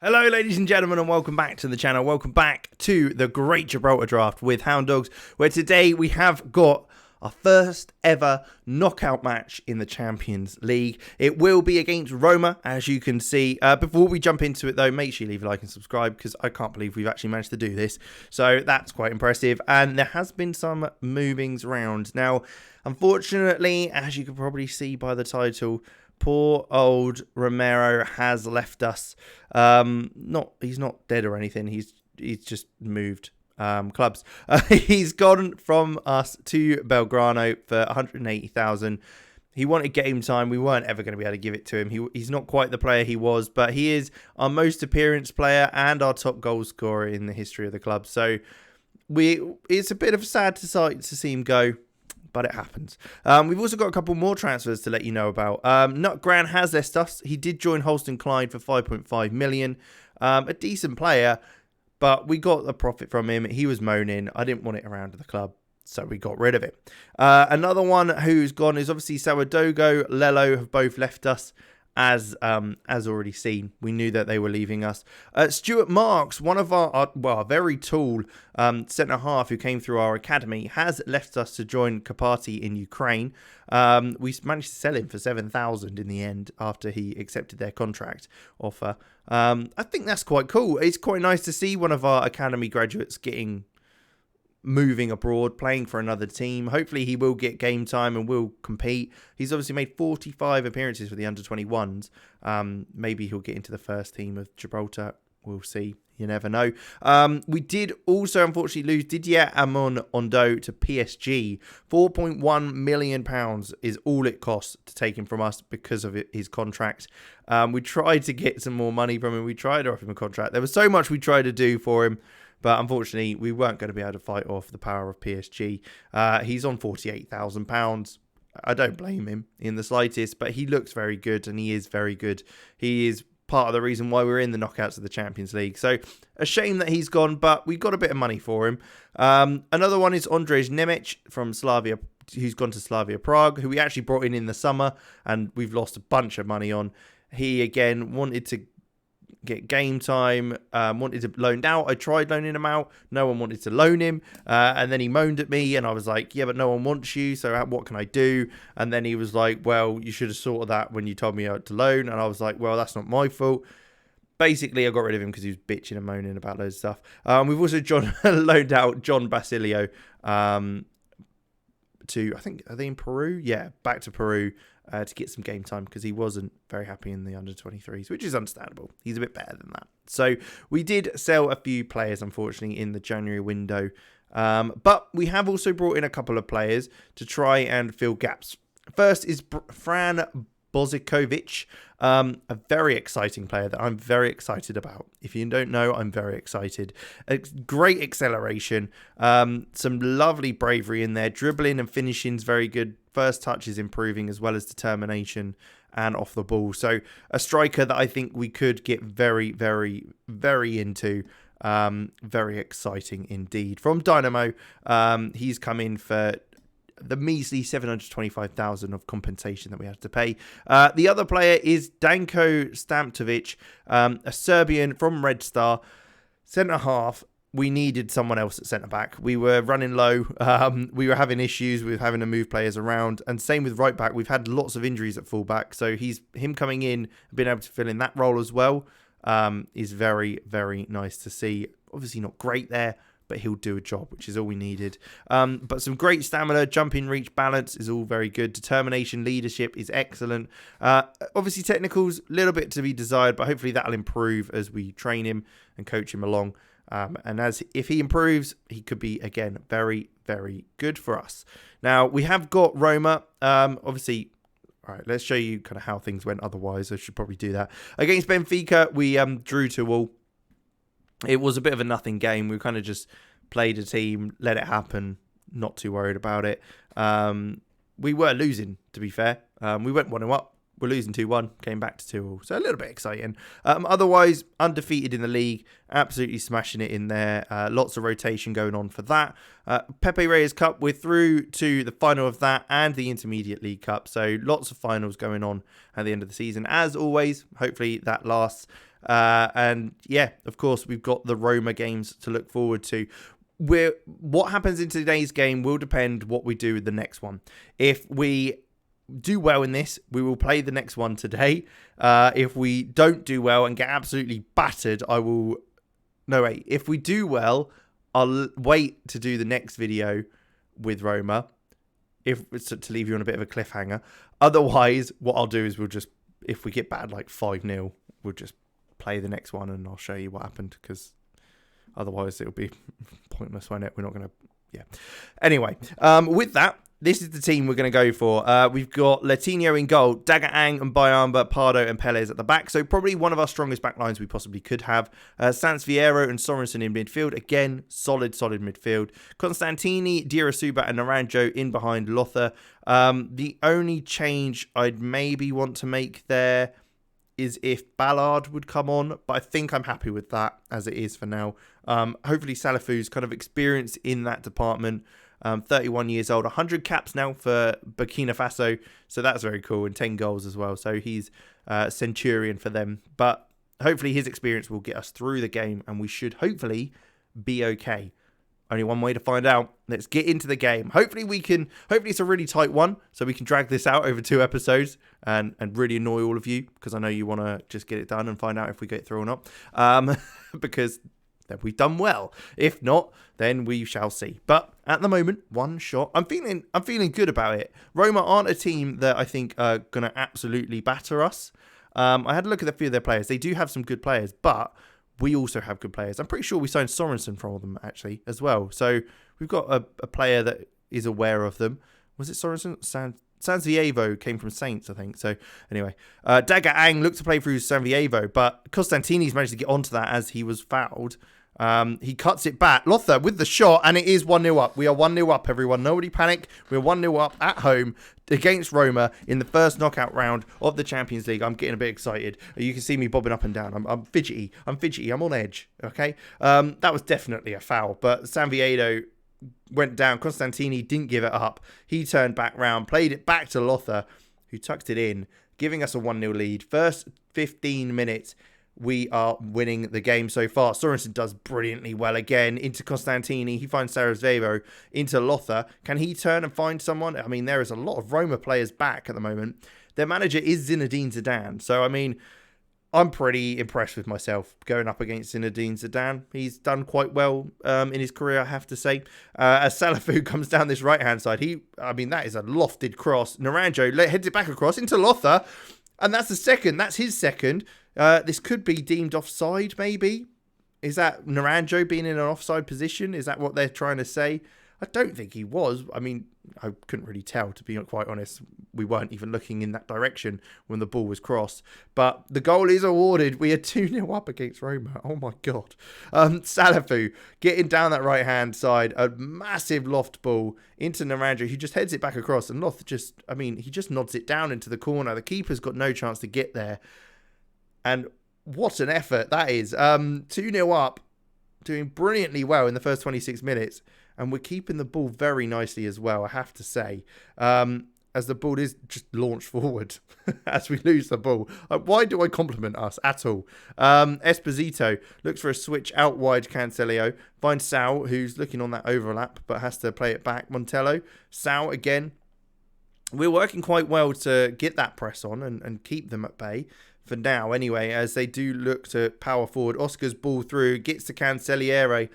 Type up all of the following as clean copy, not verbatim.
Hello ladies and gentlemen, and welcome back to the channel. Welcome back to the Great Gibraltar Draft with Hound Dogs, where today we have got our first ever knockout match in the Champions League. It will be against Roma, as you can see. Before we jump into it though, make sure you leave a like and subscribe, because I can't believe we've actually managed to do this. So that's quite impressive, and there has been some movings around. Now, unfortunately, as you can probably see by the title, poor old Romero has left us. He's not dead or anything. He's just moved clubs. He's gone from us to Belgrano for 180,000. He wanted game time. We weren't ever going to be able to give it to him. He's not quite the player he was, but he is our most appearance player and our top goal scorer in the history of the club. So it's a bit of a sad sight to see him go, but it happens. We've also got a couple more transfers to let you know about. Nutgran has left us. He did join Holston Clyde for 5.5 million. A decent player, but we got a profit from him. He was moaning. I didn't want it around the club, so we got rid of it. Another one who's gone is obviously Sourdough, Lello have both left us. As already seen, we knew that they were leaving us. Stuart Marks, one of our very tall centre half who came through our academy, has left us to join Karpaty in Ukraine. We managed to sell him for 7,000 in the end after he accepted their contract offer. I think that's quite cool. It's quite nice to see one of our academy graduates moving abroad, playing for another team. Hopefully he will get game time and will compete. He's obviously made 45 appearances for the under-21s. Maybe he'll get into the first team of Gibraltar. We'll see. You never know. We did also unfortunately lose Didier Amon Ondo to PSG. £4.1 million is all it costs to take him from us because of his contract. We tried to get some more money from him. We tried to offer him a contract. There was so much we tried to do for him, but unfortunately, we weren't going to be able to fight off the power of PSG. He's on £48,000. I don't blame him in the slightest, but he looks very good, and he is very good. He is part of the reason why we're in the knockouts of the Champions League. So, a shame that he's gone, but we got a bit of money for him. Another one is Andrzej Nemec from Slavia, who's gone to Slavia Prague, who we actually brought in the summer, and we've lost a bunch of money on. He, again, wanted to get game time, wanted to loan out. I tried loaning him out. No one wanted to loan him. And then he moaned at me and I was like, yeah, but no one wants you. So what can I do? And then he was like, well, you should have sorted that when you told me to loan. And I was like, well, that's not my fault. Basically, I got rid of him because he was bitching and moaning about loads of stuff. We've also loaned out John Basilio to, I think, are they in Peru? Yeah, back to Peru. To get some game time because he wasn't very happy in the under-23s, which is understandable. He's a bit better than that. So we did sell a few players, unfortunately, in the January window. But we have also brought in a couple of players to try and fill gaps. First is Fran Bozikovic, a very exciting player that I'm very excited about. If you don't know, I'm very excited. A great acceleration, some lovely bravery in there. Dribbling and finishing's very good. First touch is improving, as well as determination and off the ball. So a striker that I think we could get very, very, very into. Very exciting indeed. From Dynamo, he's come in for the measly 725,000 of compensation that we had to pay. The other player is Danko Stamtovic, a Serbian from Red Star, centre half. We needed someone else at centre back. We were running low. We were having issues with having to move players around, and same with right back. We've had lots of injuries at full back, so him coming in, being able to fill in that role as well, is very, very nice to see. Obviously not great there, but he'll do a job, which is all we needed. But some great stamina, jumping, reach, balance is all very good. Determination, leadership is excellent. Obviously technicals, a little bit to be desired, but hopefully that'll improve as we train him and coach him along. And if he improves, he could be, again, very, very good for us. Now, we have got Roma. Obviously, all right, let's show you kind of how things went. Otherwise, I should probably do that. Against Benfica, we drew 2-2. It was a bit of a nothing game. We kind of just played a team, let it happen, not too worried about it. We were losing, to be fair. We went 1-0 up. We're losing 2-1, came back to 2-2. So a little bit exciting. Otherwise, undefeated in the league, absolutely smashing it in there. Lots of rotation going on for that. Pepe Reyes Cup, we're through to the final of that and the Intermediate League Cup. So lots of finals going on at the end of the season. As always, hopefully that lasts. And yeah, of course, we've got the Roma games to look forward to. What happens in today's game will depend what we do with the next one. If we do well in this, we will play the next one today. If we don't do well and get absolutely battered, if we do well, I'll wait to do the next video with Roma, if it's to leave you on a bit of a cliffhanger. Otherwise, what I'll do is if we get bad like 5-0, we'll just play the next one and I'll show you what happened, because otherwise it'll be pointless, won't it? We're not going to... Yeah. Anyway, with that, this is the team we're going to go for. We've got Latinho in goal, Dagaang and Bayamba, Pardo and Pelez at the back. So probably one of our strongest back lines we possibly could have. Sans Vieiro and Sorensen in midfield. Again, solid midfield. Constantini, Dirasuba and Naranjo in behind Lothar. The only change I'd maybe want to make there is if Ballard would come on, but I think I'm happy with that as it is for now. Hopefully Salafu's kind of experience in that department. 31 years old, 100 caps now for Burkina Faso, so that's very cool, and 10 goals as well, so he's Centurion for them. But hopefully his experience will get us through the game, and we should hopefully be okay. Only one way to find out. Let's get into the game. Hopefully it's a really tight one, so we can drag this out over 2 episodes and really annoy all of you, because I know you want to just get it done and find out if we get through or not. Because then we've done well. If not, then we shall see. But at the moment, one shot. I'm feeling good about it. Roma aren't a team that I think are going to absolutely batter us. I had a look at a few of their players. They do have some good players, but we also have good players. I'm pretty sure we signed Sorensen from them, actually, as well. So we've got a player that is aware of them. Was it Sorensen? Sanvievo came from Saints, I think. So anyway, Dagaang looked to play through Sanvievo, but Costantini's managed to get onto that as he was fouled. He cuts it back. Lothar with the shot, and it is 1-0 up. We are 1-0 up, everyone. Nobody panic. We're 1-0 up at home against Roma in the first knockout round of the Champions League. I'm getting a bit excited. You can see me bobbing up and down. I'm fidgety. I'm on edge. Okay. That was definitely a foul, but Sanviedo went down. Constantini didn't give it up. He turned back round, played it back to Lothar, who tucked it in, giving us a 1-0 lead. First 15 minutes, we are winning the game so far. Sorensen does brilliantly well again into Constantini. He finds Sarajevo into Lothar. Can he turn and find someone? I mean, there is a lot of Roma players back at the moment. Their manager is Zinedine Zidane. So, I mean, I'm pretty impressed with myself going up against Zinedine Zidane. He's done quite well in his career, I have to say. As Salafu comes down this right-hand side, that is a lofted cross. Naranjo heads it back across into Lothar. And that's his second. This could be deemed offside, maybe. Is that Naranjo being in an offside position? Is that what they're trying to say? I don't think he was. I mean, I couldn't really tell, to be quite honest. We weren't even looking in that direction when the ball was crossed. But the goal is awarded. We are 2-0 up against Roma. Oh, my God. Salafu getting down that right-hand side. A massive loft ball into Naranjo, who just heads it back across. And Loth he just nods it down into the corner. The keeper's got no chance to get there. And what an effort that is. 2-0 up, doing brilliantly well in the first 26 minutes. And we're keeping the ball very nicely as well, I have to say. As the ball is just launched forward as we lose the ball. Why do I compliment us at all? Esposito looks for a switch out wide. Cancelo finds Sal, who's looking on that overlap, but has to play it back. Montello. Sal again. We're working quite well to get that press on and keep them at bay. For now, anyway, as they do look to power forward. Oscar's ball through, gets to Cancelliere.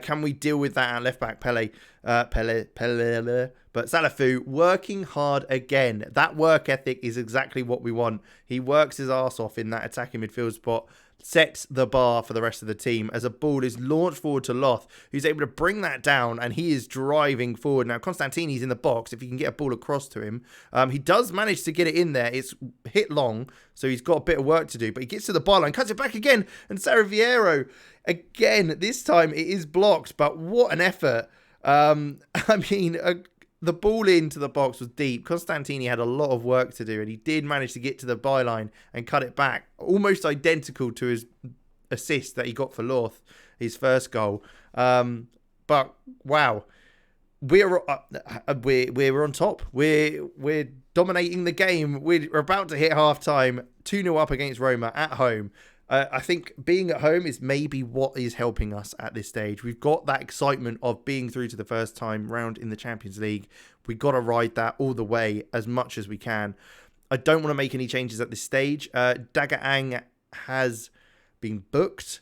Can we deal with that at left back? Pele. But Salafu working hard again. That work ethic is exactly what we want. He works his arse off in that attacking midfield spot. Sets the bar for the rest of the team as a ball is launched forward to Loth, who's able to bring that down, and he is driving forward. Now, Constantini's in the box if he can get a ball across to him. He does manage to get it in there. It's hit long, so he's got a bit of work to do, but he gets to the byline, cuts it back again, and Sarajevo, again, this time it is blocked, but what an effort. The ball into the box was deep. Constantini had a lot of work to do, and he did manage to get to the byline and cut it back. Almost identical to his assist that he got for Loth, his first goal. But wow, we're on top. We're dominating the game. We're about to hit half time. 2-0 up against Roma at home. I think being at home is maybe what is helping us at this stage. We've got that excitement of being through to the first time round in the Champions League. We've got to ride that all the way as much as we can. I don't want to make any changes at this stage. Dagger Ang has been booked,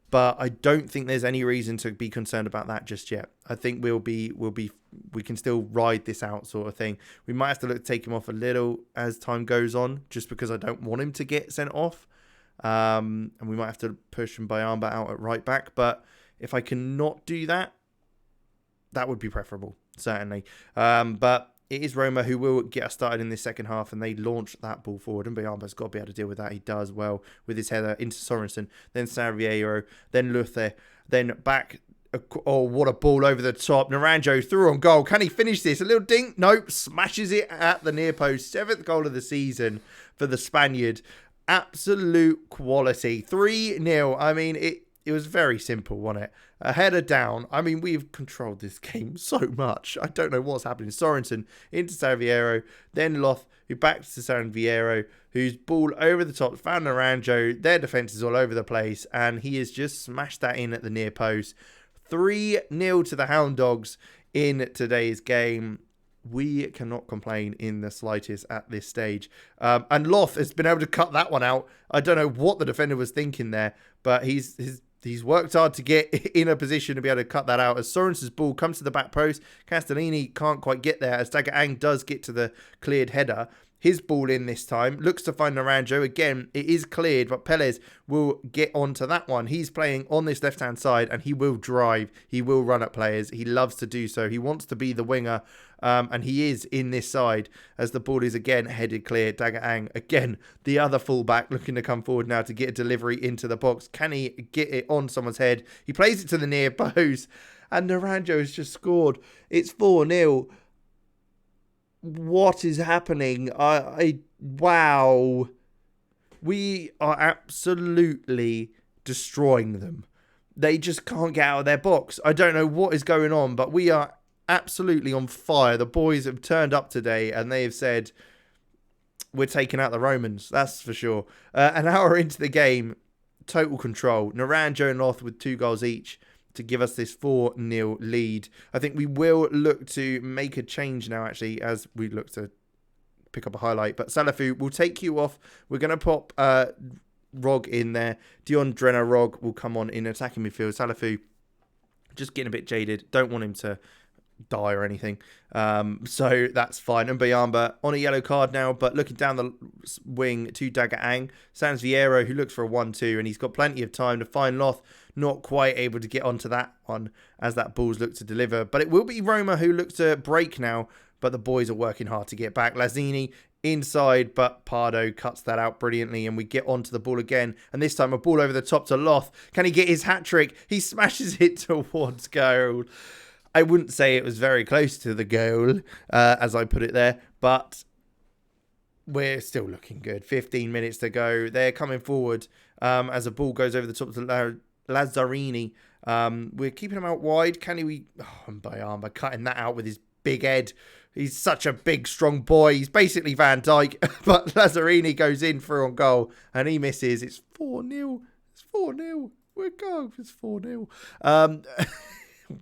but I don't think there's any reason to be concerned about that just yet. I think we can still ride this out sort of thing. We might have to look to take him off a little as time goes on, just because I don't want him to get sent off. And we might have to push Mbayamba out at right back. But if I cannot do that, that would be preferable, certainly. But it is Roma who will get us started in this second half, and they launch that ball forward, and Mbayamba's got to be able to deal with that. He does well with his header into Sorensen, then Saviero, then Luther, then back. Oh, what a ball over the top. Naranjo through on goal. Can he finish this? A little dink? Nope. Smashes it at the near post. 7th goal of the season for the Spaniard. Absolute quality. 3-0. I mean, it was very simple, wasn't it? A header down. I mean, we've controlled this game so much. I don't know what's happening. Sorensen into Saviero. Then Loth, who backs to Saviero, whose ball over the top. Found Naranjo. Their defence is all over the place. And he has just smashed that in at the near post. 3-0 to the Hound Dogs in today's game. We cannot complain in the slightest at this stage. And Loth has been able to cut that one out. I don't know what the defender was thinking there, but he's worked hard to get in a position to be able to cut that out. As Sorensen's ball comes to the back post, Castellini can't quite get there as Dagger Ang does get to the cleared header. His ball in this time, looks to find Naranjo. Again, it is cleared, but Pelez will get onto that one. He's playing on this left-hand side, and he will drive. He will run at players. He loves to do so. He wants to be the winger, and he is in this side as the ball is again headed clear. Dagger Ang, again, the other fullback looking to come forward now to get a delivery into the box. Can he get it on someone's head? He plays it to the near post, and Naranjo has just scored. It's 4-0. What is happening? Wow. We are absolutely destroying them. They just can't get out of their box. I don't know what is going on, but we are absolutely on fire. The boys have turned up today and they have said, we're taking out the Romans. That's for sure. An hour into the game, total control. Naranjo and Loth with 2 goals each to give us this 4-0 lead. I think we will look to make a change now, actually, as we look to pick up a highlight. But Salafu, we'll take you off. We're going to pop Rog in there. Dion Drenner Rog will come on in attacking midfield. Salafu, just getting a bit jaded. Don't want him to die or anything. So that's fine. And Mbayamba on a yellow card now, but looking down the wing to Dagger Ang. Sans Viero, who looks for a 1-2, and he's got plenty of time to find Loth. Not quite able to get onto that one as that ball's looked to deliver. But it will be Roma who looks to break now, but the boys are working hard to get back. Lazzini inside, but Pardo cuts that out brilliantly, and we get onto the ball again. And this time a ball over the top to Loth. Can he get his hat-trick? He smashes it towards goal. I wouldn't say it was very close to the goal, as I put it there, but we're still looking good. 15 minutes to go. They're coming forward as a ball goes over the top to Lazzarini. We're keeping him out wide. Can he? Mbayamba cutting that out with his big head. He's such a big, strong boy. He's basically Van Dijk, but Lazzarini goes in through on goal, and he misses. It's 4-0. It's 4-0. We're going. It's 4-0.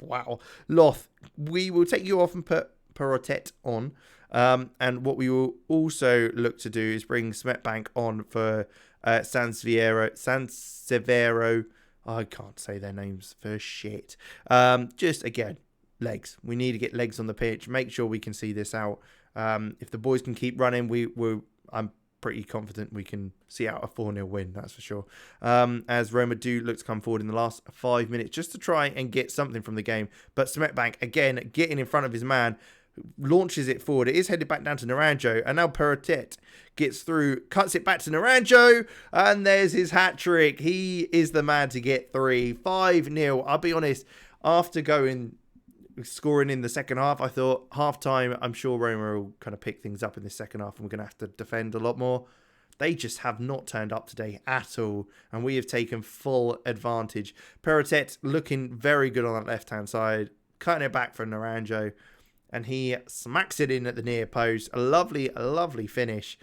Wow. Loth, we will take you off and put Perotet on. And what we will also look to do is bring Smetbank on for Sansevero. I can't say their names for shit. Just, again, legs. We need to get legs on the pitch. Make sure we can see this out. If the boys can keep running, I'm pretty confident we can see out a 4-0 win, that's for sure. As Roma do look to come forward in the last 5 minutes just to try and get something from the game. But Smetbank, again, getting in front of his man, launches it forward. It is headed back down to Naranjo, and now Perotet gets through, cuts it back to Naranjo, and there's his hat-trick. He is the man to get 3. 5-0. I'll be honest, after scoring in the second half, I thought half-time, I'm sure Roma will kind of pick things up in the second half and we're going to have to defend a lot more. They just have not turned up today at all, and we have taken full advantage. Perotet looking very good on that left-hand side, cutting it back for Naranjo, and he smacks it in at the near post. A lovely finish.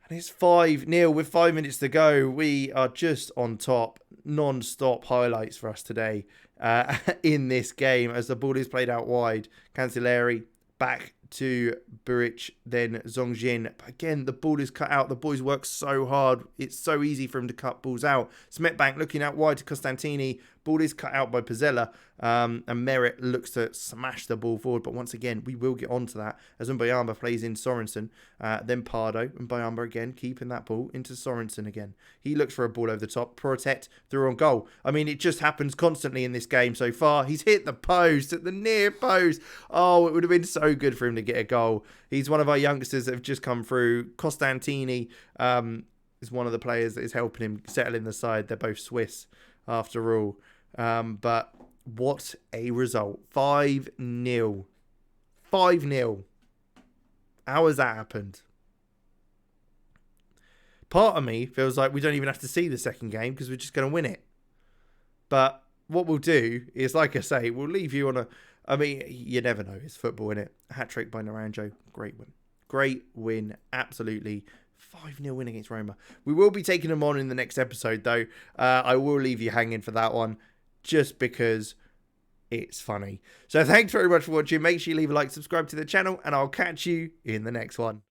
And it's 5-0 with 5 minutes to go. We are just on top. Non-stop highlights for us today in this game as the ball is played out wide. Cancelleri back to Buric, then Zongjin. But again, the ball is cut out. The boys work so hard. It's so easy for him to cut balls out. Smetbank looking out wide to Costantini. Ball is cut out by Pizzella. And Merritt looks to smash the ball forward. But once again, we will get onto that as Mbayamba plays in Sorensen. Then Pardo. Mbayamba again keeping that ball into Sorensen again. He looks for a ball over the top. Protet through on goal. I mean, it just happens constantly in this game so far. He's hit the post at the near post. Oh, it would have been so good for him to get a goal. He's one of our youngsters that have just come through. Costantini is one of the players that is helping him settle in the side. They're both Swiss after all. But what a result. 5-0. 5-0. How has that happened? Part of me feels like we don't even have to see the second game because we're just going to win it. But what we'll do is, like I say, we'll leave you on a... I mean, you never know. It's football, innit? Hat-trick by Naranjo. Great win. Great win. Absolutely. 5-0 win against Roma. We will be taking them on in the next episode, though. I will leave you hanging for that one just because it's funny. So thanks very much for watching. Make sure you leave a like, subscribe to the channel, and I'll catch you in the next one.